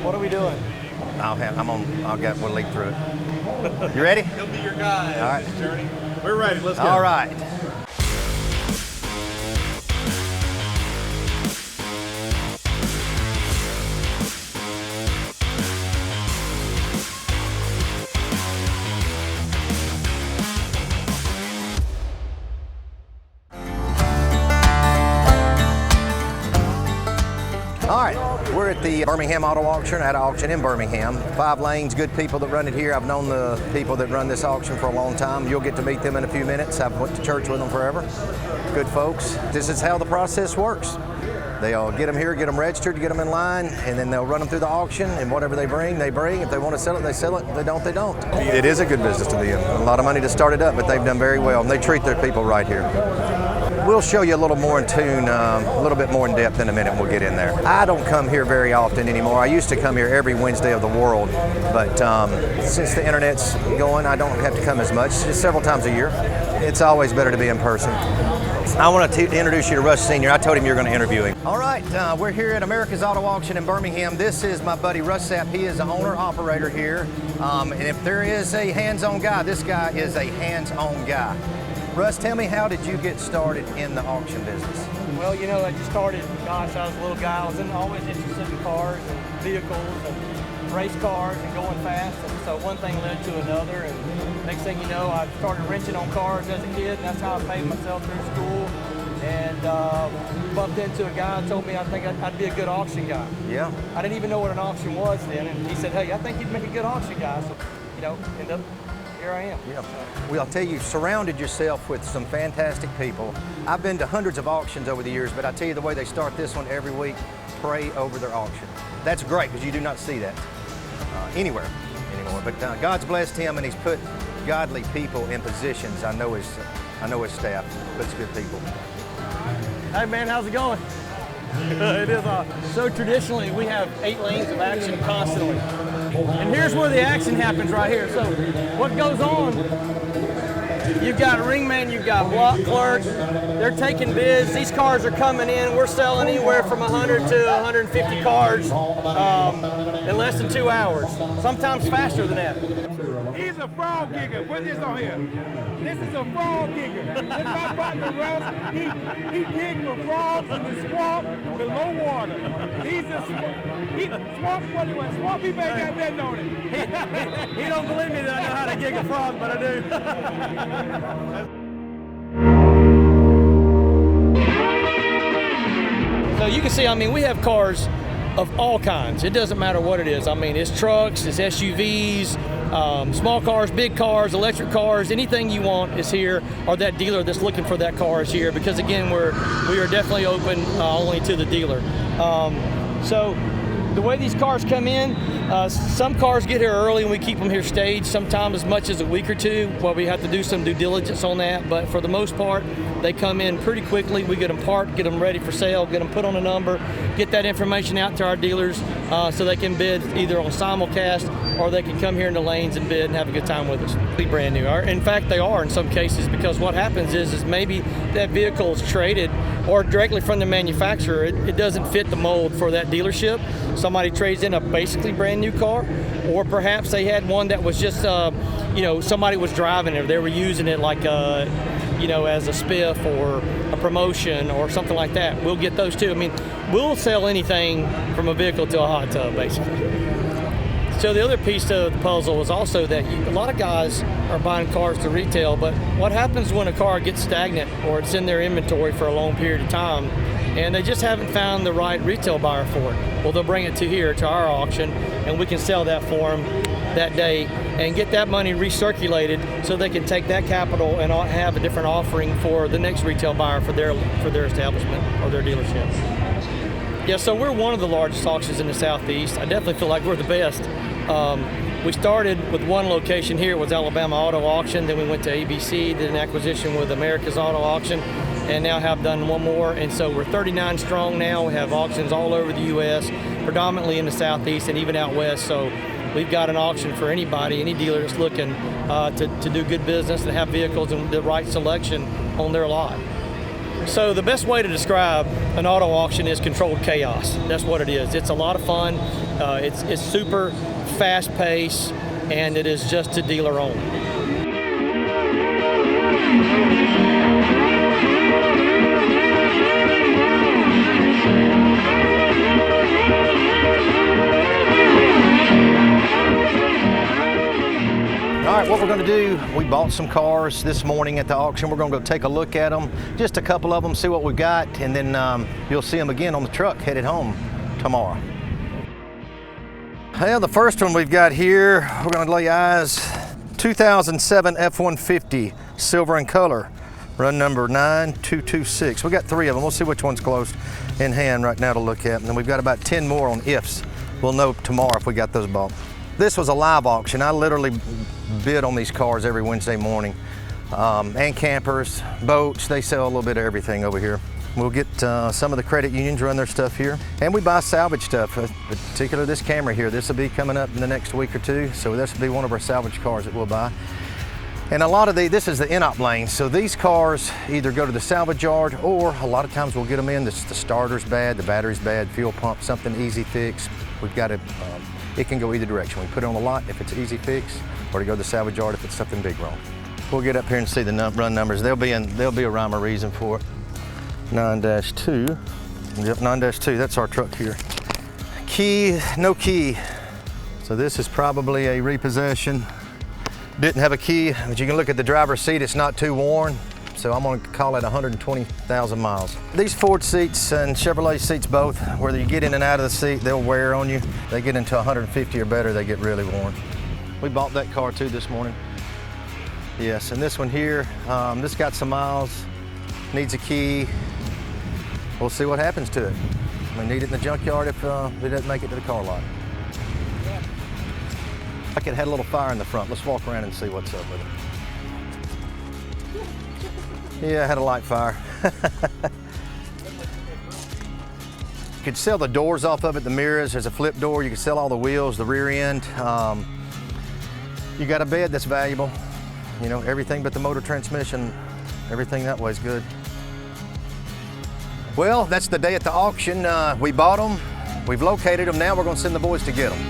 What are we doing? We'll lead through it. You ready? He'll be your guide All right. on this journey. We're ready. Let's go. All right. All right, we're at the Birmingham Auto Auction. I had an auction in Birmingham. 5 lanes, good people that run it here. I've known the people that run this auction for a long time. You'll get to meet them in a few minutes. I've went to church with them forever. Good folks. This is how the process works. They'll get them here, get them registered, get them in line, and then they'll run them through the auction, and whatever they bring, they bring. If they want to sell it, they sell it. If they don't, they don't. It is a good business to them. A lot of money to start it up, but they've done very well, and they treat their people right here. We'll show you a little more in tune, a little bit more in depth in a minute. We'll get in there. I don't come here very often anymore. I used to come here every Wednesday of the world, but since the internet's going, I don't have to come as much. Just several times a year. It's always better to be in person. I want to introduce you to Russ Sr. I told him you were going to interview him. All right, we're here at America's Auto Auction in Birmingham. This is my buddy Russ Sapp. He is the owner-operator here. And if there is a hands-on guy, this guy is a hands-on guy. Russ, tell me, how did you get started in the auction business? Well, you know, I just started, gosh, I was a little guy. I was always interested in cars and vehicles and race cars and going fast. And so one thing led to another. And next thing you know, I started wrenching on cars as a kid. And that's how I paid myself through school. And bumped into a guy who told me I think I'd be a good auction guy. Yeah. I didn't even know what an auction was then. And he said, hey, I think you'd make a good auction guy. So, you know, end up, here I am. Yeah. Well, I'll tell you, you've surrounded yourself with some fantastic people. I've been to hundreds of auctions over the years, but I tell you, the way they start this one every week, pray over their auction. That's great, because you do not see that anywhere anymore. But God's blessed him, and he's put godly people in positions. I know his staff puts good people. Hey man, how's it going? It is. So traditionally, we have 8 lanes of action constantly. And here's where the action happens right here. So what goes on, you've got a ringman, you've got block clerks, they're taking bids. These cars are coming in. We're selling anywhere from 100 to 150 cars in less than 2 hours, sometimes faster than that. He's a frog gigger. Put this on here. This is a frog gigger. This is my partner Russ. He digs for frogs in the swamp below water. He's a swamp. What do you want? Swampy man got that on it. He don't believe me that I know how to gig a frog, but I do. So you can see, I mean, we have cars of all kinds. It doesn't matter what it is. I mean, it's trucks, it's SUVs, small cars, big cars, electric cars, anything you want is here, or that dealer that's looking for that car is here, because again, we are definitely open only to the dealer. So the way these cars come in, some cars get here early and we keep them here staged, sometimes as much as a week or two. Well, we have to do some due diligence on that, but for the most part, they come in pretty quickly. We get them parked, get them ready for sale, get them put on a number, get that information out to our dealers so they can bid either on simulcast or they can come here in the lanes and bid and have a good time with us. Be brand new. In fact, they are in some cases, because what happens is maybe that vehicle is traded or directly from the manufacturer. It doesn't fit the mold for that dealership. Somebody trades in a basically brand new car, or perhaps they had one that was just, you know, somebody was driving it. They were using it like, you know, as a spiff or a promotion or something like that. We'll get those too. I mean, we'll sell anything from a vehicle to a hot tub, basically. So the other piece of the puzzle is also that a lot of guys are buying cars to retail, but what happens when a car gets stagnant or it's in their inventory for a long period of time and they just haven't found the right retail buyer for it? Well, they'll bring it to here, to our auction, and we can sell that for them that day and get that money recirculated so they can take that capital and have a different offering for the next retail buyer for their establishment or their dealership. Yeah, so we're one of the largest auctions in the Southeast. I definitely feel like we're the best. We started with one location here. It was Alabama Auto Auction. Then we went to ABC, did an acquisition with America's Auto Auction, and now have done one more. And so we're 39 strong now. We have auctions all over the U.S., predominantly in the Southeast and even out west. So we've got an auction for anybody, any dealer that's looking to do good business and have vehicles and the right selection on their lot. So the best way to describe an auto auction is controlled chaos. That's what it is. It's a lot of fun. It's super fast paced, and it is just to dealer owned. All right, what we're going to do, we bought some cars this morning at the auction. We're going to go take a look at them, just a couple of them, see what we've got, and then you'll see them again on the truck headed home tomorrow. Well, the first one we've got here, we're going to lay eyes, 2007 F-150, silver in color, run number 9226. We got 3 of them. We'll see which one's close in hand right now to look at, and then we've got about 10 more on ifs. We'll know tomorrow if we got those bought. This was a live auction. I literally bid on these cars every Wednesday morning. And campers, boats, they sell a little bit of everything over here. We'll get some of the credit unions run their stuff here. And we buy salvage stuff, particularly this camera here. This will be coming up in the next week or two. So this will be one of our salvage cars that we'll buy. And a lot of this is the in-op lane. So these cars either go to the salvage yard, or a lot of times we'll get them in. The starter's bad, the battery's bad, fuel pump, something easy fix. We've got to, it can go either direction. We put it on the lot if it's easy fix, or to go to the salvage yard if it's something big wrong. We'll get up here and see the run numbers. There'll be a rhyme or reason for it. 9-2, yep, 9-2, that's our truck here. Key, no key. So this is probably a repossession. Didn't have a key, but you can look at the driver's seat, it's not too worn. So I'm gonna call it 120,000 miles. These Ford seats and Chevrolet seats both, whether you get in and out of the seat, they'll wear on you. They get into 150 or better, they get really worn. We bought that car too this morning. Yes, and this one here, this got some miles, needs a key. We'll see what happens to it. We need it in the junkyard if it doesn't make it to the car lot. Like it had a little fire in the front. Let's walk around and see what's up with it. Yeah, it had a light fire. You could sell the doors off of it, the mirrors. There's a flip door. You can sell all the wheels, the rear end. You got a bed that's valuable. You know, everything but the motor transmission, everything that way is good. Well, that's the day at the auction. We bought them. We've located them. Now we're going to send the boys to get them.